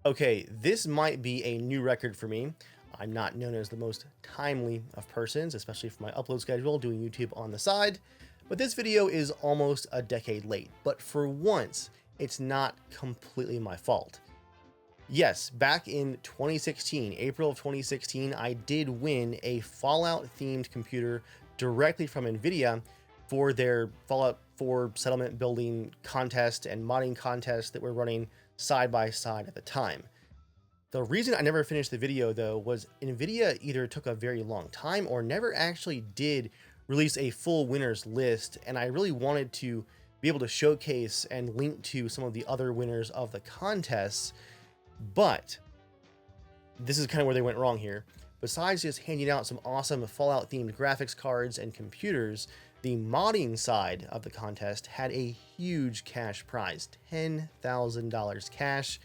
Okay, this might be a new record for me. I'm not known as the most timely of persons, especially for my upload schedule, doing YouTube on the side. But this video is almost a decade late. But for once, it's not completely my fault. Yes, back in 2016, April of 2016, I did win a Fallout themed computer directly from Nvidia for their Fallout 4 settlement building contest and modding contest that were running side by side at the time. The reason I never finished the video though was Nvidia either took a very long time or never actually did release a full winners list, and I really wanted to be able to showcase and link to some of the other winners of the contests. But this is kind of where they went wrong here. Besides just handing out some awesome Fallout themed graphics cards and computers, the modding side of the contest had a huge cash prize, $10,000 cash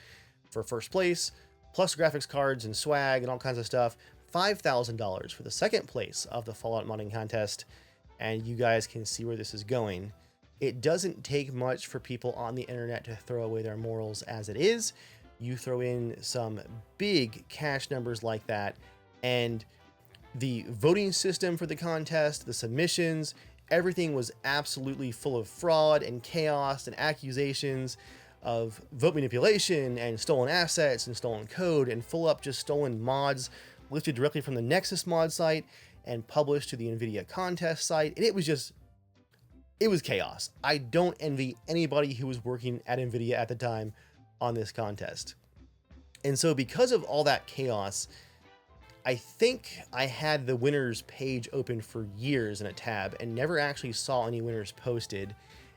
for first place, plus graphics cards and swag and all kinds of stuff, $5,000 for the second place of the Fallout modding contest. And you guys can see where this is going. It doesn't take much for people on the internet to throw away their morals as it is. You throw in some big cash numbers like that, and the voting system for the contest, the submissions, everything was absolutely full of fraud and chaos and accusations of vote manipulation and stolen assets and stolen code and full up just stolen mods lifted directly from the Nexus mod site and published to the Nvidia contest site. And it was chaos. I don't envy anybody who was working at Nvidia at the time on this contest. And so because of all that chaos, I think I had the winners page open for years in a tab and never actually saw any winners posted.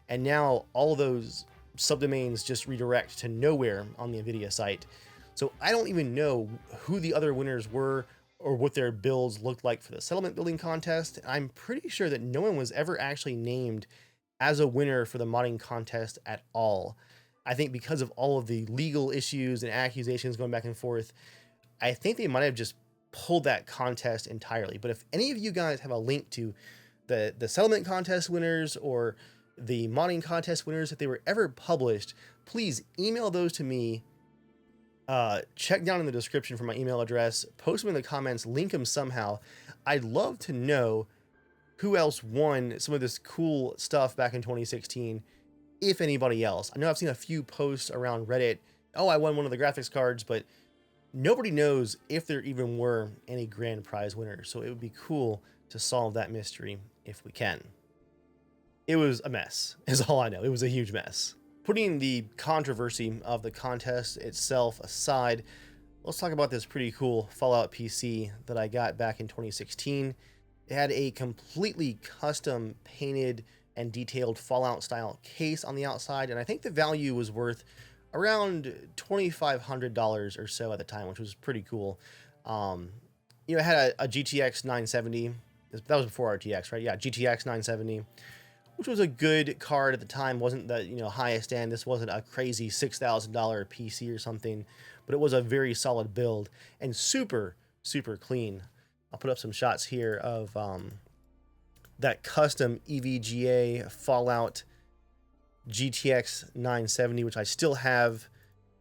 And now all those subdomains just redirect to nowhere on the Nvidia site. So I don't even know who the other winners were or what their builds looked like for the settlement building contest. I'm pretty sure that no one was ever actually named as a winner for the modding contest at all. I think because of all of the legal issues and accusations going back and forth, I think they might have just pulled that contest entirely. But if any of you guys have a link to the settlement contest winners or the modding contest winners, if they were ever published, please email those to me. Check down in the description for my email address, post them in the comments, link them somehow. I'd love to know who else won some of this cool stuff back in 2016. If anybody else. I know I've seen a few posts around Reddit. Oh, I won one of the graphics cards, but nobody knows if there even were any grand prize winners. So it would be cool to solve that mystery if we can. It was a mess, is all I know. It was a huge mess. Putting the controversy of the contest itself aside, let's talk about this pretty cool Fallout PC that I got back in 2016. It had a completely custom painted and detailed Fallout style case on the outside, and I think the value was worth around $2,500 or so at the time, which was pretty cool. It had a GTX 970. That was before RTX, right? Yeah, GTX 970, which was a good card at the time. Wasn't the highest end. This wasn't a crazy $6,000 PC or something, but it was a very solid build and super clean. I'll put up some shots here of that custom EVGA Fallout GTX 970, which I still have.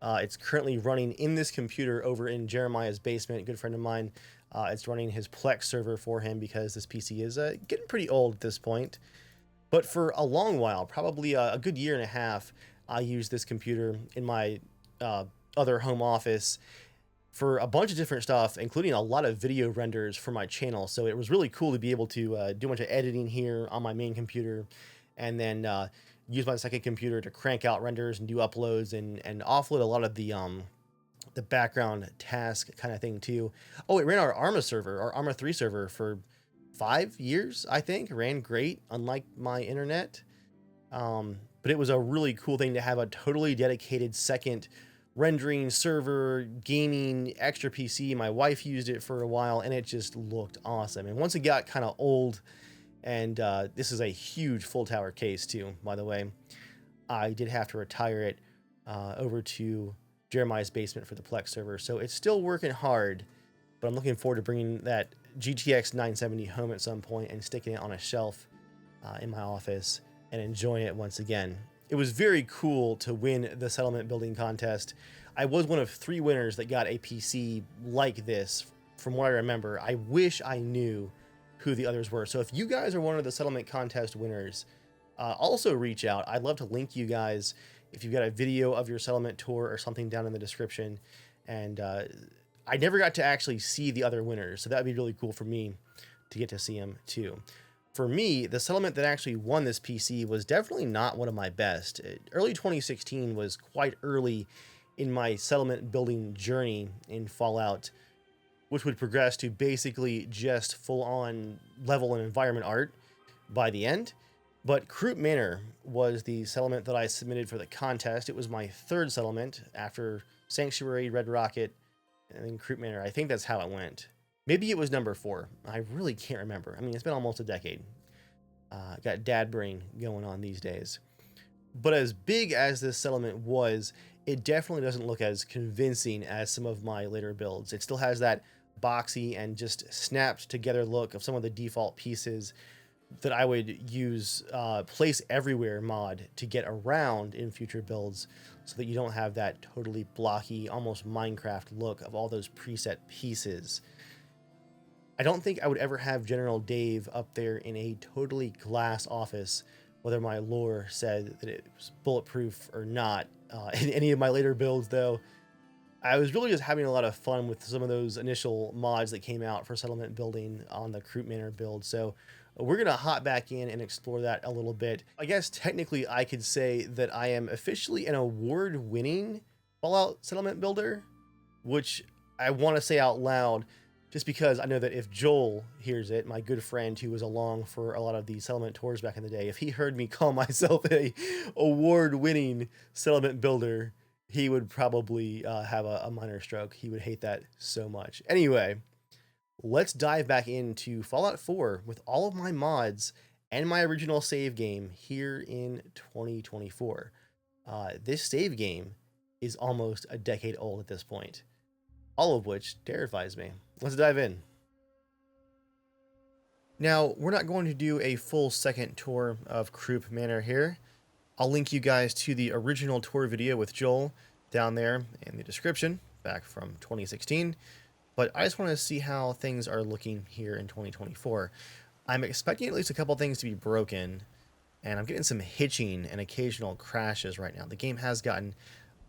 It's currently running in this computer over in Jeremiah's basement, a good friend of mine. It's running his Plex server for him because this PC is getting pretty old at this point. But for a long while, probably a good year and a half, I used this computer in my other home office for a bunch of different stuff, including a lot of video renders for my channel. So it was really cool to be able to do a bunch of editing here on my main computer, and then use my second computer to crank out renders and do uploads and offload a lot of the background task kind of thing too. Oh, it ran our Arma server, our Arma 3 server for 5 years, I think. It ran great, unlike my internet. But it was a really cool thing to have a totally dedicated second rendering server, gaming, extra PC. My wife used it for a while and it just looked awesome. And once it got kind of old, and this is a huge full tower case too, by the way, I did have to retire it over to Jeremiah's basement for the Plex server. So it's still working hard, but I'm looking forward to bringing that GTX 970 home at some point and sticking it on a shelf in my office and enjoying it once again. it was very cool to win the settlement building contest. I was one of 3 winners that got a PC like this, from what I remember. I wish I knew who the others were. So if you guys are one of the settlement contest winners, also reach out. I'd love to link you guys if you've got a video of your settlement tour or something down in the description. And I never got to actually see the other winners, so that'd be really cool for me to get to see them too. For me, the settlement that actually won this PC was definitely not one of my best. Early 2016 was quite early in my settlement building journey in Fallout, which would progress to basically just full-on level and environment art by the end. But CW Manor was the settlement that I submitted for the contest. It was my 3rd settlement after Sanctuary, Red Rocket, and then CW Manor. I think that's how it went. Maybe it was number 4. I really can't remember. I mean, it's been almost a decade. Got dad brain going on these days. But as big as this settlement was, it definitely doesn't look as convincing as some of my later builds. It still has that boxy and just snapped together look of some of the default pieces that I would use place everywhere mod to get around in future builds, so that you don't have that totally blocky, almost Minecraft look of all those preset pieces. I don't think I would ever have General Dave up there in a totally glass office, whether my lore said that it was bulletproof or not. In any of my later builds, though, I was really just having a lot of fun with some of those initial mods that came out for settlement building on the CW Manor build. So we're going to hop back in and explore that a little bit. I guess technically I could say that I am officially an award-winning Fallout settlement builder, which I want to say out loud just because I know that if Joel hears it, my good friend who was along for a lot of the settlement tours back in the day, if he heard me call myself a award-winning settlement builder, he would probably have a minor stroke. He would hate that so much. Anyway, let's dive back into Fallout 4 with all of my mods and my original save game here in 2024. This save game is almost a decade old at this point, all of which terrifies me. Let's dive in. Now, we're not going to do a full second tour of CW Manor here. I'll link you guys to the original tour video with Joel down there in the description, back from 2016. But I just want to see how things are looking here in 2024. I'm expecting at least a couple things to be broken, and I'm getting some hitching and occasional crashes right now. The game has gotten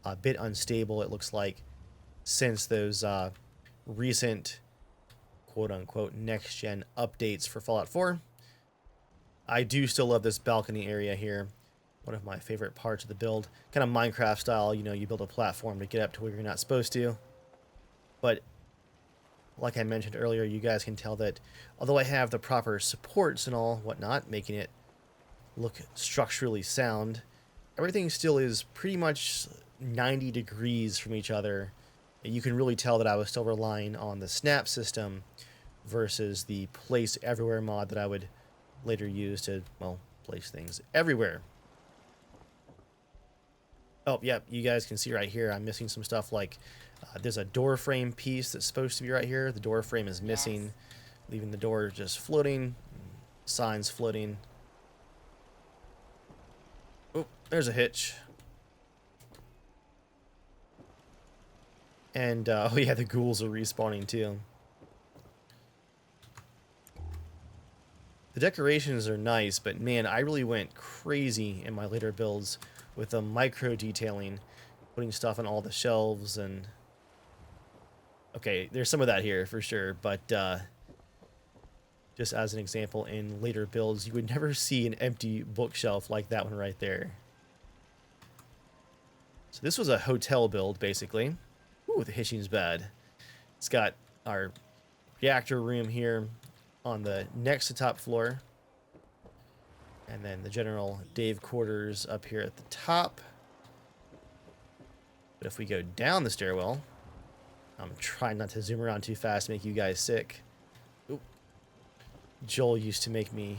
a bit unstable, it looks like, since those recent quote-unquote next-gen updates for Fallout 4. I do still love this balcony area here. One of my favorite parts of the build. Kind of Minecraft style, you know, you build a platform to get up to where you're not supposed to. But like I mentioned earlier, you guys can tell that although I have the proper supports and all whatnot, making it look structurally sound, everything still is pretty much 90 degrees from each other. You can really tell that I was still relying on the snap system versus the place everywhere mod that I would later use to, well, place things everywhere. Oh, yep, you guys can see right here I'm missing some stuff like there's a door frame piece that's supposed to be right here. The door frame is missing, leaving the door just floating, signs floating. Oh, there's a hitch. And, oh yeah, the ghouls are respawning too. The decorations are nice, but man, I really went crazy in my later builds with the micro detailing, putting stuff on all the shelves and... Okay, there's some of that here for sure, but just as an example, in later builds, you would never see an empty bookshelf like that one right there. So this was a hotel build, basically. Ooh, the hitching's bad. It's got our reactor room here on the next to top floor. And then the General Dave quarters up here at the top. But if we go down the stairwell, I'm trying not to zoom around too fast to make you guys sick. Oop. Joel used to make me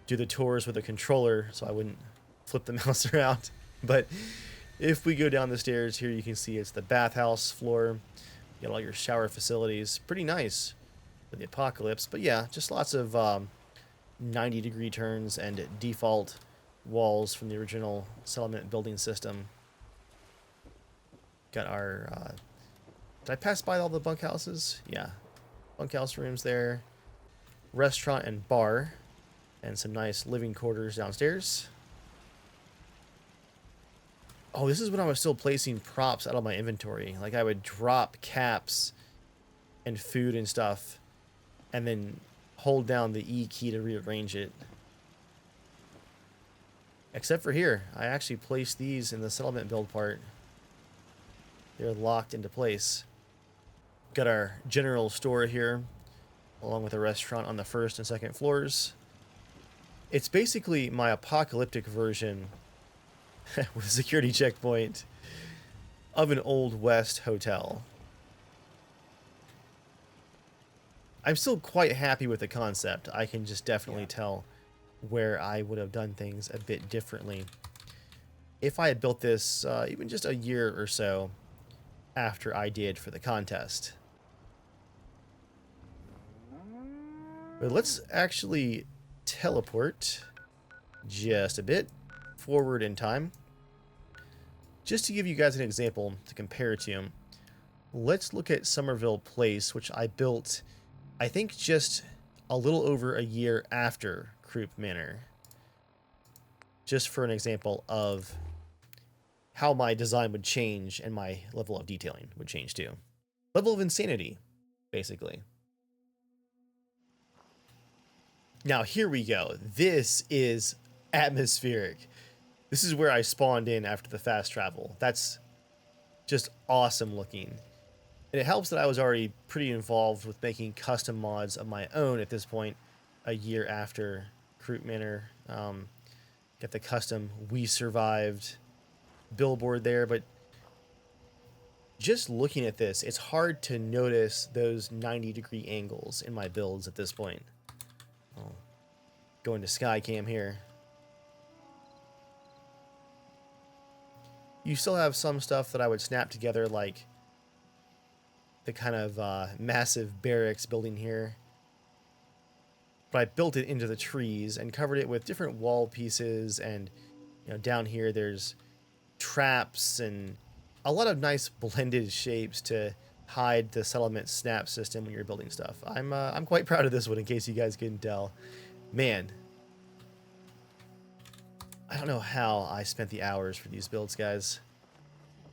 do the tours with a controller so I wouldn't flip the mouse around. But if we go down the stairs here, you can see it's the bathhouse floor. You got all your shower facilities. Pretty nice for the apocalypse. But yeah, just lots of 90-degree turns and default walls from the original settlement building system. Got our, did I pass by all the bunkhouses? Yeah. Bunkhouse rooms there. Restaurant and bar. And some nice living quarters downstairs. Oh, this is when I was still placing props out of my inventory. Like, I would drop caps and food and stuff, and then hold down the E key to rearrange it. Except for here. I actually placed these in the settlement build part. They're locked into place. Got our general store here, along with a restaurant on the first and second floors. It's basically my apocalyptic version with a security checkpoint of an Old West hotel. I'm still quite happy with the concept. I can just definitely tell where I would have done things a bit differently if I had built this even just a year or so after I did for the contest. But let's actually teleport just a bit forward in time. Just to give you guys an example to compare to, let's look at Somerville Place, which I built, I think, just a little over a year after CW Manor. Just for an example of how my design would change and my level of detailing would change too. Level of insanity, basically. Now, here we go. This is atmospheric. This is where I spawned in after the fast travel. That's just awesome looking. And it helps that I was already pretty involved with making custom mods of my own at this point, a year after CW Manor. Got the custom We Survived billboard there, but just looking at this, it's hard to notice those 90-degree angles in my builds at this point. Oh, going to Skycam here. You still have some stuff that I would snap together, like the kind of massive barracks building here. But I built it into the trees and covered it with different wall pieces, and down here there's traps and a lot of nice blended shapes to hide the settlement snap system when you're building stuff. I'm quite proud of this one, in case you guys couldn't tell. Man, I don't know how I spent the hours for these builds, guys.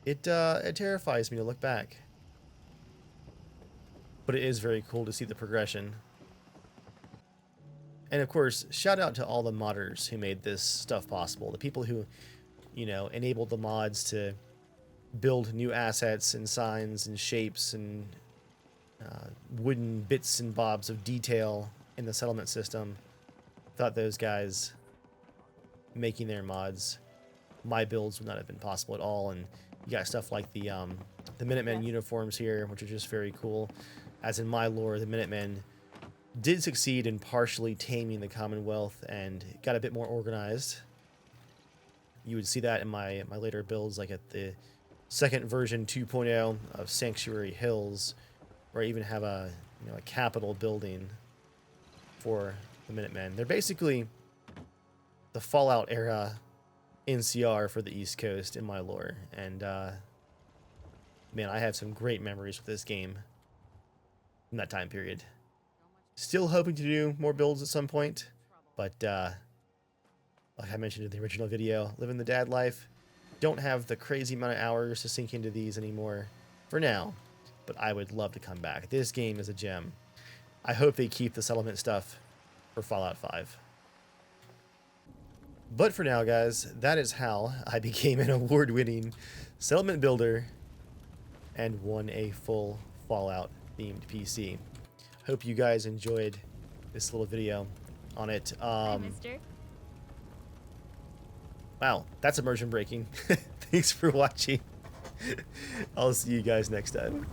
It terrifies me to look back. But it is very cool to see the progression. And of course, shout out to all the modders who made this stuff possible. The people who, enabled the mods to build new assets and signs and shapes and wooden bits and bobs of detail in the settlement system. Thought those guys making their mods, my builds would not have been possible at all. And you got stuff like the Minutemen uniforms here, which are just very cool. As in my lore, the Minutemen did succeed in partially taming the Commonwealth and got a bit more organized. You would see that in my later builds, like at the second version 2.0 of Sanctuary Hills, where I even have a capital building for the Minutemen. They're basically the Fallout era NCR for the East Coast in my lore, and man, I have some great memories with this game from that time period. Still hoping to do more builds at some point, but like I mentioned in the original video, living the dad life. Don't have the crazy amount of hours to sink into these anymore for now, but I would love to come back. This game is a gem. I hope they keep the settlement stuff for Fallout 5. But for now, guys, that is how I became an award-winning settlement builder and won a full Fallout-themed PC. Hope you guys enjoyed this little video on it. Hi, mister. Wow, that's immersion breaking. Thanks for watching. I'll see you guys next time.